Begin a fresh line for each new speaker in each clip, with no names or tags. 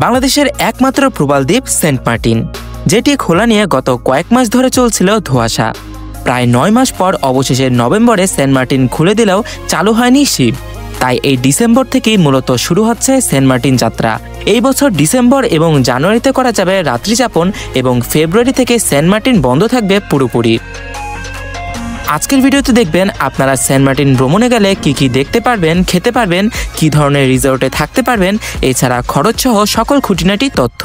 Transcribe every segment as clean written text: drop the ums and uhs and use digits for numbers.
বাংলাদেশের একমাত্র প্রবাল দ্বীপ সেন্ট মার্টিন, যেটি খোলা নিয়ে গত কয়েক মাস ধরে চলছিল ধোঁয়াশা। প্রায় 9 মাস পর অবশেষে নভেম্বরে সেন্ট মার্টিন খুলে দিলেও চালু হয়নি শিপ। তাই এই ডিসেম্বর থেকেই মূলত শুরু হচ্ছে সেন্ট মার্টিন যাত্রা। এই বছর ডিসেম্বর এবং জানুয়ারিতে করা যাবে রাত্রিযাপন এবং ফেব্রুয়ারি থেকে সেন্ট মার্টিন বন্ধ থাকবে পুরোপুরি। আজকের ভিডিওতে দেখবেন আপনারা সেন্ট মার্টিন ভ্রমণে গেলে কি কি দেখতে পারবেন, খেতে পারবেন, কি ধরনের রিসোর্টে থাকতে পারবেন, এছাড়া খরচ সহ সকল খুঁটিনাটি তথ্য।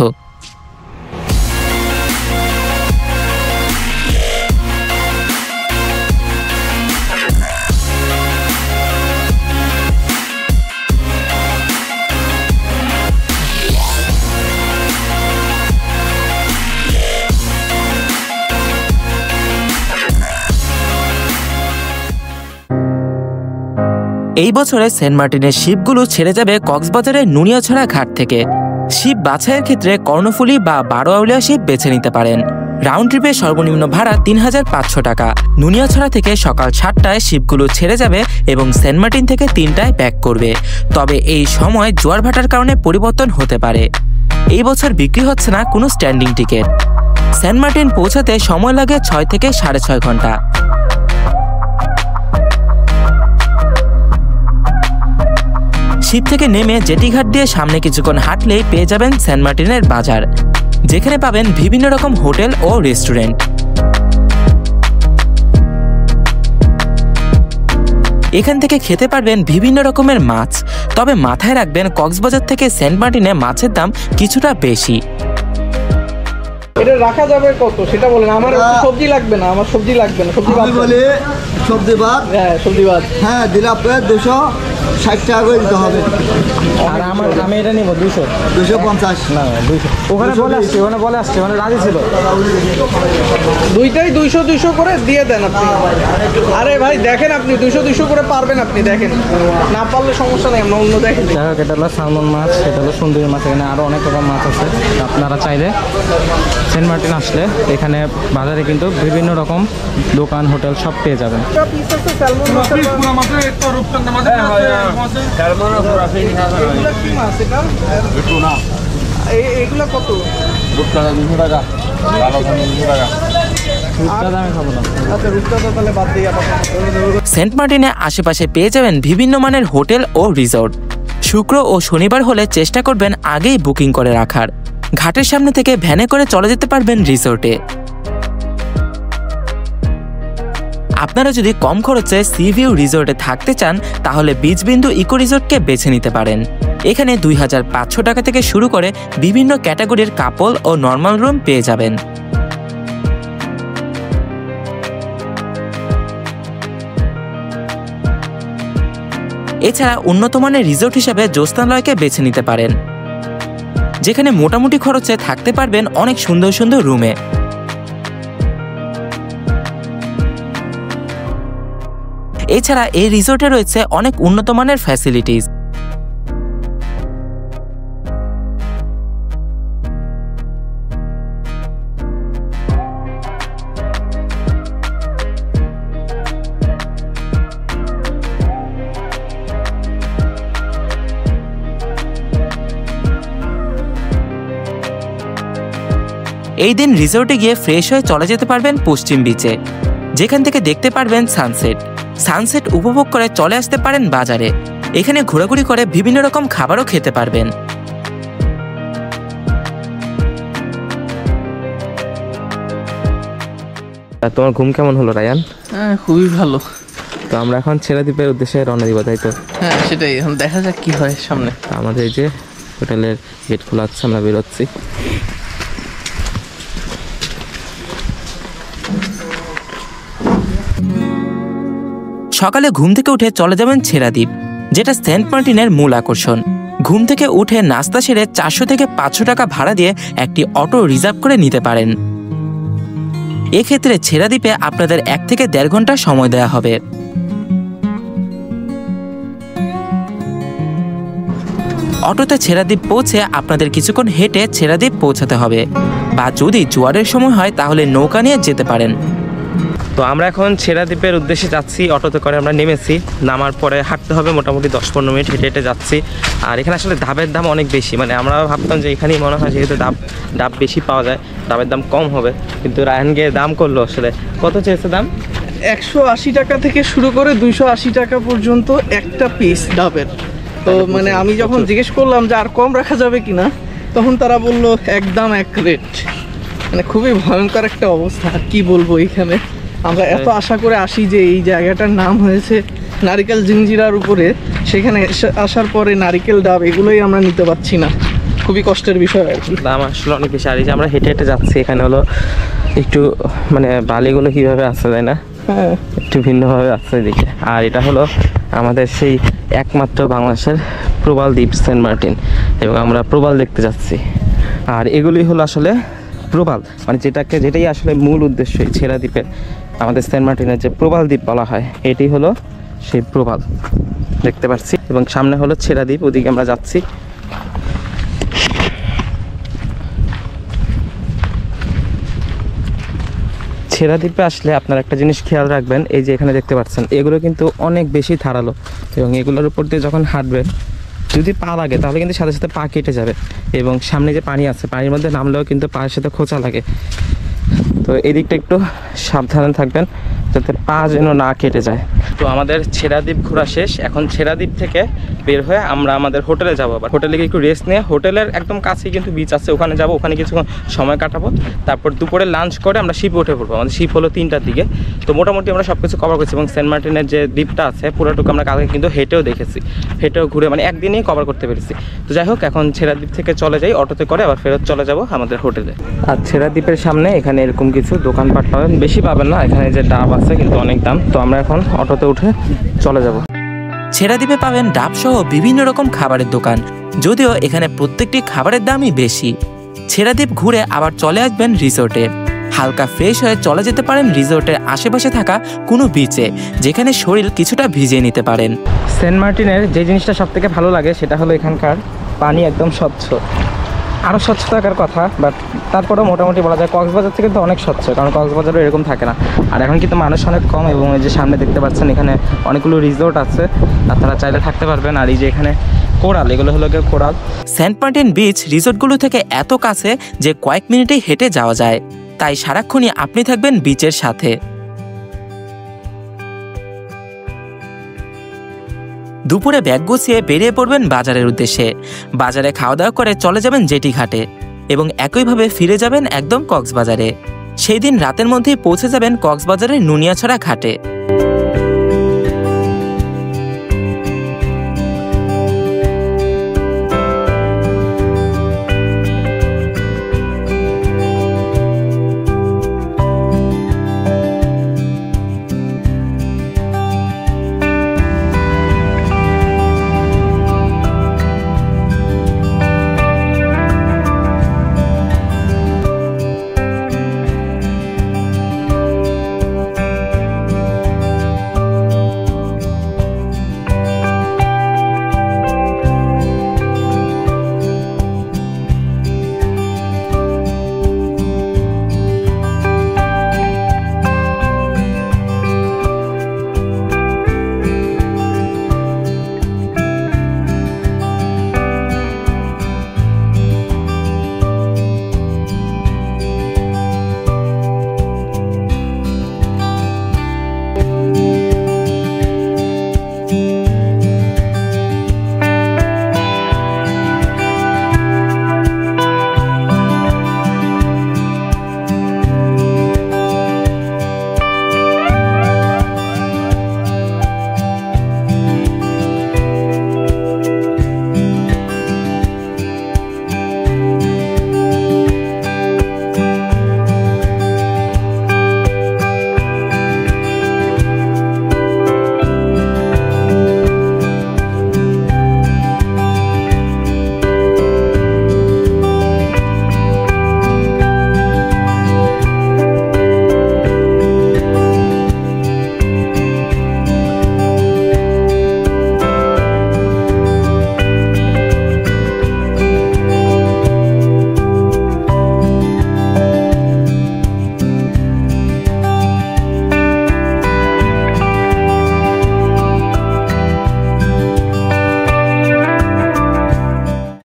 এই বছরে সেন্ট মার্টিনের শিপগুলো ছেড়ে যাবে কক্সবাজারের নুনিয়াছড়া ঘাট থেকে। শিপ বাছাইয়ের ক্ষেত্রে কর্ণফুলী বা 12 আউলিয়া শিপ বেছে নিতে পারেন। রাউন্ড ট্রিপে সর্বনিম্ন ভাড়া 3500 টাকা। নুনিয়াছড়া থেকে সকাল 7টায় শিপগুলো ছেড়ে যাবে এবং সেন্ট মার্টিন থেকে 3টায় ব্যাক করবে। তবে এই সময় জোয়ার ভাটার কারণে পরিবর্তন হতে পারে। এই বছর বিক্রি হচ্ছে না কোনো স্ট্যান্ডিং টিকিট। সেন্ট মার্টিন পৌঁছাতে সময় লাগে 6 থেকে 6.5 ঘন্টা। শিপ থেকে নেমে জেটিঘাট দিয়ে সামনে কিছুক্ষণ হাঁটলেই পেয়ে যাবেন সেন্ট মার্টিনের বাজার, যেখানে পাবেন বিভিন্ন রকম হোটেল ও রেস্টুরেন্ট। এখান থেকে খেতে পারবেন বিভিন্ন রকমের মাছ। তবে মাথায় রাখবেন কক্সবাজার থেকে সেন্ট মার্টিনে মাছের দাম কিছুটা বেশি।
এটা রাখা যাবে কত সেটা বলেন। আমার সবজি লাগবে না, আমার সবজি লাগবে না। সবজি বাদ বলে সবজি বাদ। হ্যাঁ সবজি বাদ। হ্যাঁ দিলে আপনার 260 টাকা করে দিতে হবে। আর আমি এটা নিব 250 না 200। ওখানে বলে আসছে মানে রাজি ছিল। দুইটাই 200 করে দিয়ে দেন আপনি। আরে ভাই দেখেন আপনি 200 করে পারবেন আপনি, দেখেন না পারলে সমস্যা নেই, আমরা অন্য দেখেন। এটা হলো সালমন মাছ, এটা হলো সুন্দরী মাছ, এখানে আরো অনেক রকম মাছ আছে। আপনারা চাইলে সেন্ট মার্টিন আসলে এখানে বাজারে কিন্তু বিভিন্ন রকম দোকান হোটেল সব পেয়ে যাবেন। এগুলো কত?
সেন্ট মার্টিনে আশেপাশে পেয়ে যাবেন বিভিন্ন মানের হোটেল ও রিসোর্ট। শুক্র ও শনিবার হলে চেষ্টা করবেন আগেই বুকিং করে রাখার। ঘাটের সামনে থেকে ভ্যানে করে চলে যেতে পারবেন রিসোর্টে। আপনারা যদি কম খরচে সি ভিউ রিসোর্টে থাকতে চান তাহলে বিচবিন্দু ইকো রিসোর্টকে বেছে নিতে পারেন। এখানে 2500 টাকা থেকে শুরু করে বিভিন্ন ক্যাটাগরির কাপল ও নর্মাল রুম পেয়ে যাবেন। এছাড়া উন্নত মানের রিসোর্ট হিসেবে জ্যোৎস্নালয়কে বেছে নিতে পারেন, যেখানে মোটামুটি খরচে থাকতে পারবেন অনেক সুন্দর সুন্দর রুমে। এছাড়া এই রিসোর্টে রয়েছে অনেক উন্নত মানের ফ্যাসিলিটিস। এই দিন রিসোর্টে গিয়ে ফ্রেশ হয়ে চলে যেতে পারবেন পশ্চিম বিচে, যেখান থেকে দেখতে পারবেন সানসেট উপভোগ করে চলে আসতে পারেন বাজারে। এখানে ঘোরাঘুরি করে বিভিন্ন রকম খাবারও খেতে পারবেন। তোমার ঘুম কেমন হলো রায়ান?
হ্যাঁ খুবই ভালো।
তো আমরা এখন ছেড়াদ্বীপের উদ্দেশ্যে রওনা দিব, তাই তো?
হ্যাঁ সেটাই, এখন দেখা যাক কি হয় সামনে।
আমাদের এই যে হোটেলের গেট খোলা আছে, আমরা বেরোচ্ছি। সকালে ঘুম থেকে উঠে চলে যাবেন ছেড়াদ্বীপ, যেটা সেন্ট মার্টিনের মূল আকর্ষণ। ঘুম থেকে উঠে নাস্তা সেরে 400 থেকে 500 টাকা ভাড়া দিয়ে একটি অটো রিজার্ভ করে নিতে পারেন। এক্ষেত্রে ছেড়াদ্বীপে আপনাদের 1 থেকে 1.5 ঘন্টা সময় দেওয়া হবে। অটোতে ছেড়াদ্বীপ পৌঁছে আপনাদের কিছুক্ষণ হেঁটে ছেড়াদ্বীপ পৌঁছাতে হবে, বা যদি জোয়ারের সময় হয় তাহলে নৌকা নিয়ে যেতে পারেন। তো আমরা এখন ছেড়া দ্বীপের উদ্দেশ্যে যাচ্ছি, অটোতে করে আমরা নেমেছি। নামার পরে হাঁটতে হবে মোটামুটি 10-15 মিনিট, হেঁটে হেঁটে যাচ্ছি। আর এখানে আসলে ডাবের দাম অনেক বেশি, মানে আমরা ভাবতাম যে এখানেই মনে হয় যেহেতু ডাব বেশি পাওয়া যায়, ডাবের দাম কম হবে, কিন্তু রায়হান গিয়ে দাম করলো। আসলে কত চেয়েছে দাম?
180 টাকা থেকে শুরু করে 280 টাকা পর্যন্ত একটা পিস ডাবের। তো মানে আমি যখন জিজ্ঞেস করলাম যে আর কম রাখা যাবে কিনা, তখন তারা বলল একদম এক রেট। মানে খুবই ভয়ঙ্কর একটা অবস্থা, আর কি বলবো। এখানে আমরা এত আশা করে আসি যে এই জায়গাটার নাম হয়েছে নারিকেল জিঞ্জিরার উপরে, সেখানে আসার পরে নারিকেল ডাব এগুলোই আমরা নিতে পারছি না, খুবই কষ্টের বিষয় আর কি।
দাম আসলে অনেক বেশি। আর এই যে আমরা হেঁটে হেঁটে যাচ্ছি, এখানে হলো একটু মানে বালিগুলো কীভাবে আসছে তাই না,
হ্যাঁ
একটু ভিন্নভাবে আসছে এদিকে। আর এটা হলো আমাদের সেই একমাত্র বাংলাদেশের প্রবাল দ্বীপ সেন্ট মার্টিন, এবং আমরা প্রবাল দেখতে যাচ্ছি। আর এগুলি হলো আসলে প্রবাল, মানে যেটাই আসলে মূল উদ্দেশ্য এই ছেড়া দ্বীপের, আমাদের সেন্ট মার্টিনের যে প্রবাল দ্বীপ বলা হয়, এটি হলো সেই প্রবাল দেখতে পাচ্ছি। এবং সামনে হলো ছেড়া দ্বীপ, ওদিকে আমরা যাচ্ছি। ছেড়া দ্বীপে আসলে আপনারা একটা জিনিস খেয়াল রাখবেন, এই যে এখানে দেখতে পাচ্ছেন এগুলো কিন্তু অনেক বেশি ধারালো, এবং এগুলোর উপর দিয়ে যখন হাঁটবেন যদি পা লাগে তাহলে কিন্তু সাথে সাথে পা কেটে যাবে। এবং সামনে যে পানি আছে, পানির মধ্যে নামলেও কিন্তু পায়ের সাথে খোঁচা লাগে। তো এই দিকটা একটু সাবধানে থাকবেন যাতে পা যেন না কেটে যায়। তো আমাদের ছেড়া দ্বীপ ঘোরা শেষ। এখন ছেড়া দ্বীপ থেকে বের হয়ে আমরা আমাদের হোটেলে যাবো। আবার হোটেলে গিয়ে একটু রেস্ট নিয়ে, হোটেলের একদম কাছেই কিন্তু বিচ আছে, ওখানে যাবো, ওখানে কিছুক্ষণ সময় কাটাবো। তারপর দুপুরে লাঞ্চ করে আমরা শিপ উঠে পড়বো। আমাদের শিপ হলো 3টার দিকে। তো মোটামুটি আমরা সব কিছু কভার করছি, এবং সেন্ট মার্টিনের যে দ্বীপটা আছে পুরোটুকু আমরা কালকে কিন্তু হেঁটেও দেখেছি, হেঁটেও ঘুরে মানে একদিনেই কভার করতে পেরেছি। তো যাই হোক, এখন ছেড়া দ্বীপ থেকে চলে যাই অটোতে করে, আবার ফেরত চলে যাব আমাদের হোটেলে। আর ছেড়া দ্বীপের সামনে এখানে এরকম কিছু দোকানপাট পাবেন, বেশি পাবেন না। এখানে যে ডাব আছে কিন্তু অনেক দাম। তো আমরা এখন অটোতে উঠে চলে যাব।
ছেড়া দ্বীপে পাবেন ডাব সহ বিভিন্ন রকম খাবারের দোকান, যদিও এখানে প্রত্যেকটি খাবারের দামই বেশি। ছেড়া দ্বীপ ঘুরে আবার চলে আসবেন রিসোর্টে। হালকা ফ্রেশ হয়ে চলে যেতে পারেন রিসোর্টের আশেপাশে থাকা কোনো বিচে, যেখানে শরীর কিছুটা ভিজিয়ে নিতে পারেন।
সেন্ট মার্টিনের যে জিনিসটা সব থেকে ভালো লাগে সেটা হলো এখানকার পানি একদম স্বচ্ছ। আরও স্বচ্ছ থাকার কথা, বাট তারপরেও মোটামুটি বলা যায় কক্সবাজার থেকে তো অনেক স্বচ্ছ, কারণ কক্সবাজারও এরকম থাকে না। আর এখন কিন্তু মানুষ অনেক কম, এবং এই যে সামনে দেখতে পাচ্ছেন এখানে অনেকগুলো রিসোর্ট আছে, আপনারা চাইলে থাকতে পারবেন। আর এই যে এখানে কোরাল, এগুলো হলো কোরাল।
সেন্ট মার্টিন বিচ রিসোর্টগুলো থেকে এত কাছে যে কয়েক মিনিটেই হেঁটে যাওয়া যায়, তাই সারাক্ষণই আপনি থাকবেন বিচের সাথে। দুপুরে ব্যাগ গুছিয়ে বেরিয়ে পড়বেন বাজারের উদ্দেশ্যে। বাজারে খাওয়া দাওয়া করে চলে যাবেন জেটি ঘাটে, এবং একইভাবে ফিরে যাবেন একদম কক্সবাজারে। সেই দিন রাতের মধ্যেই পৌঁছে যাবেন কক্সবাজারের নুনিয়াছড়া ঘাটে।